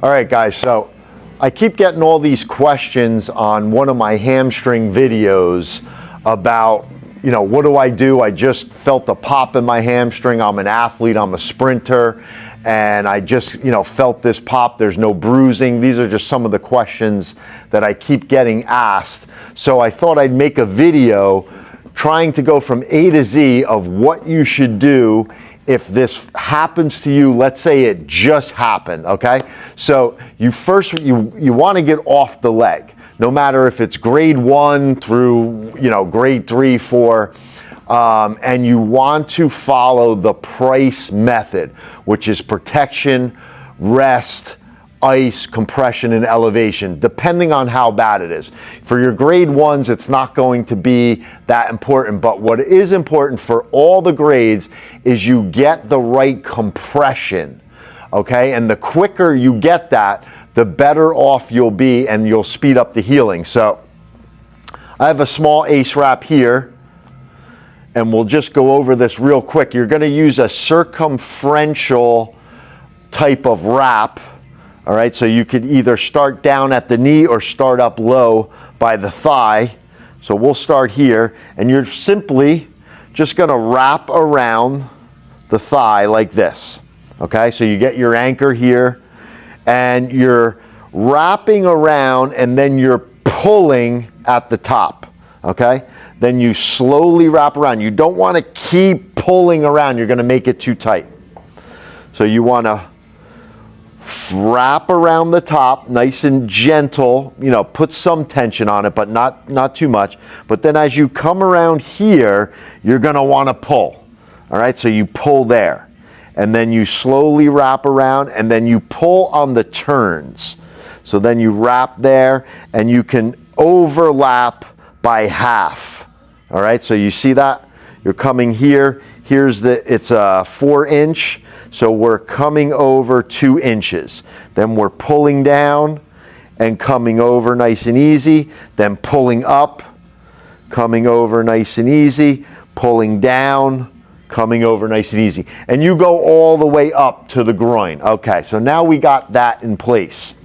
All right, guys, so I keep getting all these questions on one of my hamstring videos about, what do? I just felt a pop in my hamstring. I'm an athlete, I'm a sprinter, and I just, felt this pop. There's no bruising. These are just some of the questions that I keep getting asked. So I thought I'd make a video trying to go from A to Z of what you should do if this happens to you. Let's say it just happened, okay? So you want to get off the leg, no matter if it's grade 1 through, grade 3, 4, and you want to follow the Price method, which is protection, rest, ice, compression, and elevation, depending on how bad it is. For your grade 1s, it's not going to be that important, but what is important for all the grades is you get the right compression, okay? And the quicker you get that, the better off you'll be, and you'll speed up the healing. So I have a small ACE wrap here, and we'll just go over this real quick. You're gonna use a circumferential type of wrap. All right, so you could either start down at the knee or start up low by the thigh. So we'll start here, and you're simply just gonna wrap around the thigh like this, okay? So you get your anchor here, and you're wrapping around, and then you're pulling at the top, okay? Then you slowly wrap around. You don't wanna keep pulling around. You're gonna make it too tight. So you wanna wrap around the top, nice and gentle, put some tension on it, but not too much. But then as you come around here, you're gonna wanna pull. All right, so you pull there. And then you slowly wrap around, and then you pull on the turns. So then you wrap there, and you can overlap by half. All right, so you see that? You're coming here. It's a 4-inch. So we're coming over 2 inches. Then we're pulling down and coming over nice and easy. Then pulling up, coming over nice and easy. Pulling down, coming over nice and easy. And you go all the way up to the groin. Okay, so now we got that in place.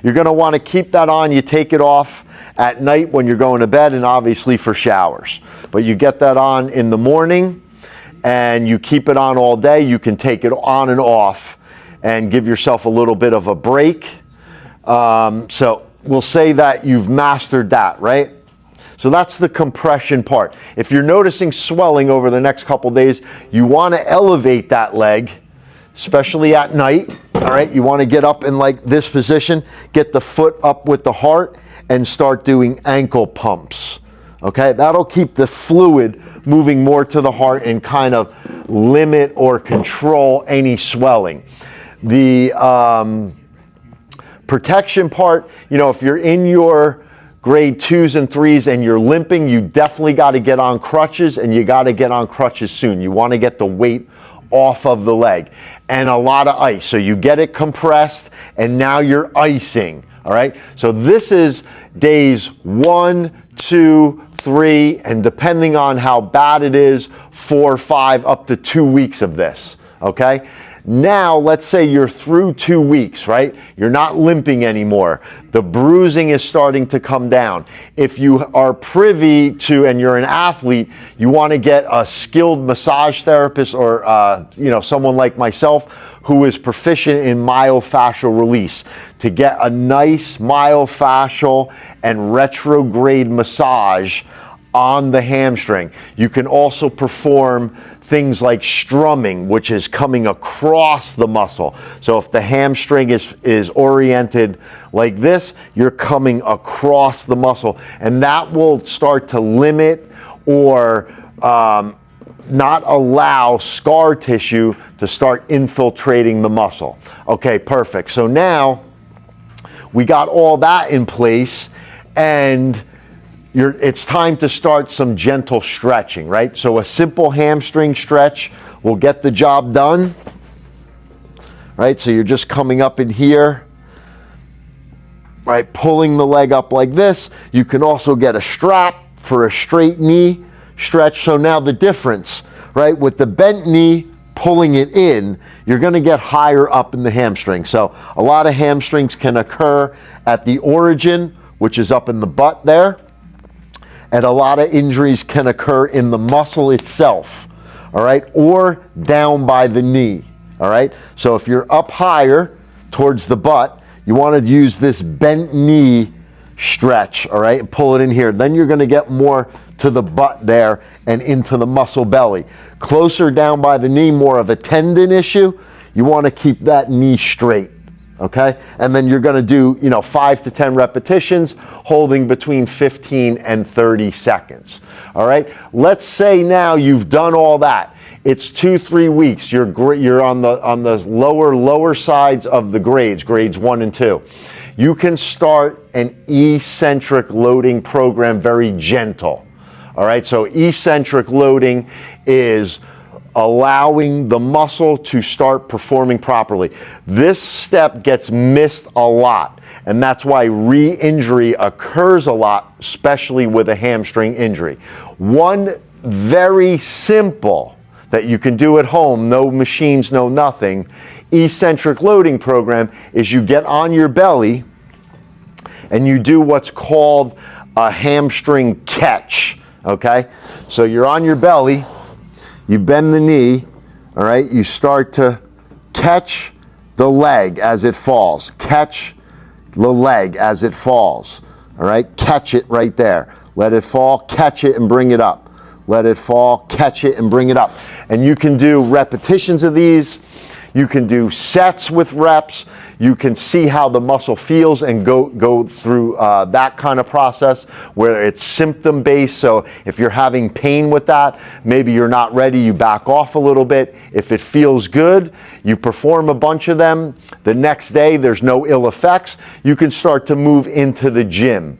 You're gonna wanna keep that on. You take it off at night when you're going to bed, and obviously for showers. But you get that on in the morning, and you keep it on all day. You can take it on and off and give yourself a little bit of a break. So we'll say that you've mastered that, right? So that's the compression part. If you're noticing swelling over the next couple days, you want to elevate that leg, especially at night. All right, you want to get up in like this position, get the foot up with the heart, and start doing ankle pumps. Okay, that'll keep the fluid moving more to the heart and kind of limit or control any swelling. The protection part, if you're in your grade 2s and 3s and you're limping, you definitely got to get on crutches, and you got to get on crutches soon. You want to get the weight off of the leg, and a lot of ice. So you get it compressed, and now you're icing. All right, so this is days 1, 2, 3, and depending on how bad it is, 4, 5, up to 2 weeks of this, okay? Now, let's say you're through 2 weeks, right? You're not limping anymore. The bruising is starting to come down. If you are privy to, and you're an athlete, you want to get a skilled massage therapist or, someone like myself who is proficient in myofascial release to get a nice myofascial and retrograde massage on the hamstring. You can also perform things like strumming, which is coming across the muscle. So if the hamstring is oriented like this, you're coming across the muscle, and that will start to limit or not allow scar tissue to start infiltrating the muscle. Okay, perfect. So now we got all that in place, and it's time to start some gentle stretching, right? So a simple hamstring stretch will get the job done, right? So you're just coming up in here, right? Pulling the leg up like this. You can also get a strap for a straight knee stretch. So now the difference, right? With the bent knee, pulling it in, you're going to get higher up in the hamstring. So a lot of hamstrings can occur at the origin, which is up in the butt there, and a lot of injuries can occur in the muscle itself, all right, or down by the knee, all right? So if you're up higher towards the butt, you want to use this bent knee stretch, all right, and pull it in here. Then you're going to get more to the butt there and into the muscle belly. Closer down by the knee, more of a tendon issue. You want to keep that knee straight, okay? And then you're going to do, 5 to 10 repetitions, holding between 15 and 30 seconds, all right? Let's say now you've done all that. It's 2-3 weeks. You're on the lower sides of the grades 1 and 2. You can start an eccentric loading program, very gentle. All right, so eccentric loading is allowing the muscle to start performing properly. This step gets missed a lot, and that's why re-injury occurs a lot, especially with a hamstring injury. One very simple that you can do at home, no machines, no nothing, eccentric loading program is you get on your belly and you do what's called a hamstring catch, okay? So you're on your belly, you bend the knee, all right? You start to catch the leg as it falls. Catch the leg as it falls, all right? Catch it right there. Let it fall, catch it and bring it up. Let it fall, catch it and bring it up. And you can do repetitions of these. You can do sets with reps. You can see how the muscle feels and go through that kind of process where it's symptom based. So if you're having pain with that, maybe you're not ready, you back off a little bit. If it feels good, you perform a bunch of them. The next day, there's no ill effects. You can start to move into the gym.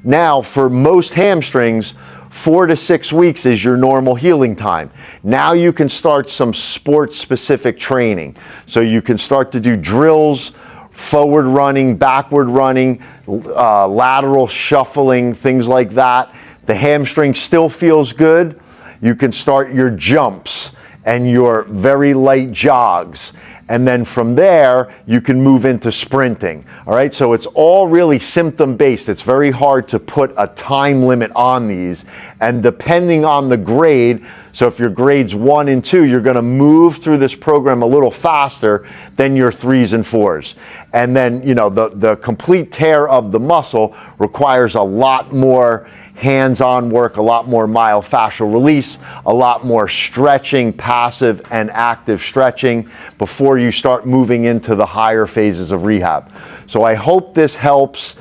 Now, for most hamstrings, 4 to 6 weeks is your normal healing time. Now you can start some sport-specific training. So you can start to do drills, forward running, backward running, lateral shuffling, things like that. The hamstring still feels good. You can start your jumps and your very light jogs. And then from there, you can move into sprinting. All right, so it's all really symptom-based. It's very hard to put a time limit on these. And depending on the grade, so if your grades 1 and 2, you're gonna move through this program a little faster than your 3s and 4s. And then, the complete tear of the muscle requires a lot more hands-on work, a lot more myofascial release, a lot more stretching, passive and active stretching before you start moving into the higher phases of rehab. So I hope this helps.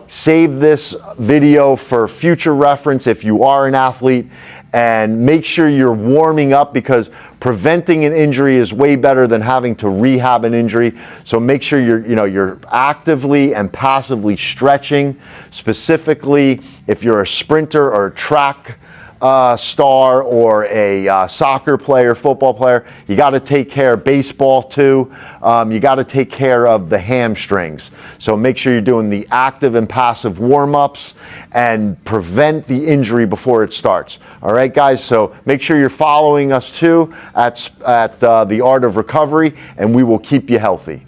Save this video for future reference if you are an athlete, and make sure you're warming up, because preventing an injury is way better than having to rehab an injury. So make sure you're actively and passively stretching. Specifically, if you're a sprinter or a track star or a soccer player, football player, you got to take care of baseball too. You got to take care of the hamstrings. So make sure you're doing the active and passive warm-ups and prevent the injury before it starts. All right, guys, so make sure you're following us too at The Art of Recovery, and we will keep you healthy.